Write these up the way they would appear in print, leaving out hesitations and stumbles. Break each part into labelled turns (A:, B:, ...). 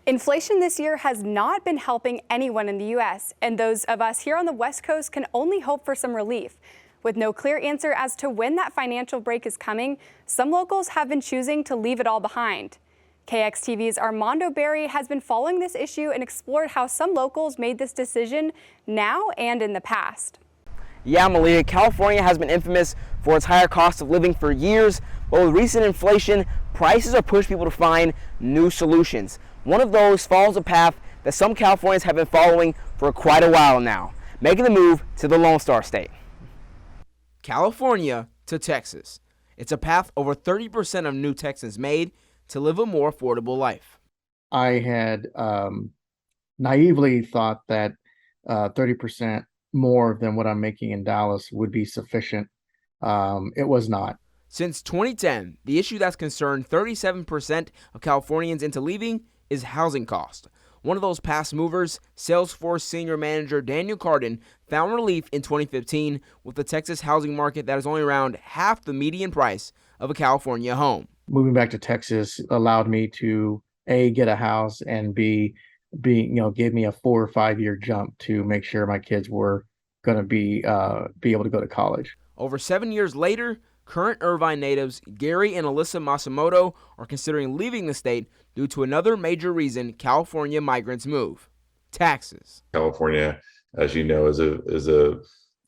A: Inflation this year has not been helping anyone in the U.S., and those of us here on the West Coast can only hope for some relief. With no clear answer as to when that financial break is coming, some locals have been choosing to leave it all behind. KXTV's Armando Berry has been following this issue and explored how some locals made this decision now and in the past.
B: Yeah, Malia, California has been infamous for its higher cost of living for years, but with recent inflation, prices are pushing people to find new solutions. One of those follows a path that some Californians have been following for quite a while now, making the move to the Lone Star State.
C: California to Texas. It's a path over 30% of new Texans made to live a more affordable life.
D: I had naively thought that 30% more than what I'm making in Dallas would be sufficient. It was not.
C: Since 2010, the issue that's concerned 37% of Californians into leaving is housing cost. One of those past movers, Salesforce Senior Manager Daniel Carden, found relief in 2015 with the Texas housing market that is only around half the median price of a California home.
D: Moving back to Texas allowed me to A, get a house, and B, gave me a 4 or 5 year jump to make sure my kids were going to be able to go to college.
C: Over 7 years later, current Irvine natives Gary and Alyssa Masumoto are considering leaving the state due to another major reason California migrants move: taxes.
E: California, as you know, is a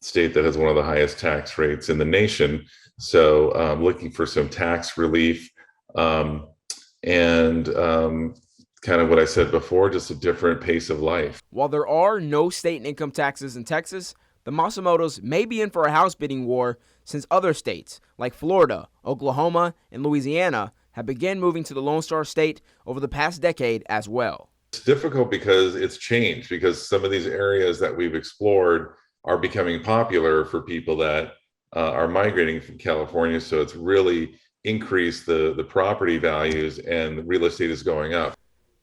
E: state that has one of the highest tax rates in the nation. So looking for some tax relief and kind of what I said before, just a different pace of life.
C: While there are no state income taxes in Texas, the Masumotos may be in for a house bidding war since other states like Florida, Oklahoma, and Louisiana have begun moving to the Lone Star State over the past decade as well.
E: It's difficult because it's changed, because some of these areas that we've explored are becoming popular for people that are migrating from California. So it's really increased the property values, and the real estate is going up.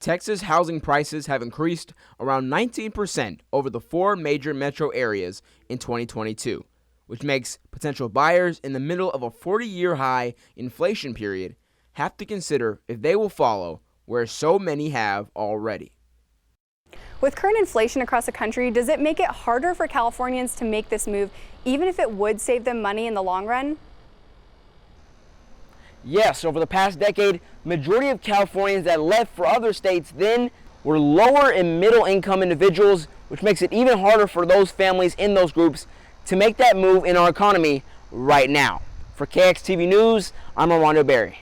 C: Texas housing prices have increased around 19% over the 4 major metro areas in 2022, which makes potential buyers in the middle of a 40-year high inflation period have to consider if they will follow where so many have already.
A: With current inflation across the country, does it make it harder for Californians to make this move, even if it would save them money in the long run?
B: Yes, over the past decade, the majority of Californians that left for other states then were lower and middle income individuals, which makes it even harder for those families in those groups to make that move in our economy right now. For KXTV News, I'm Armando Berry.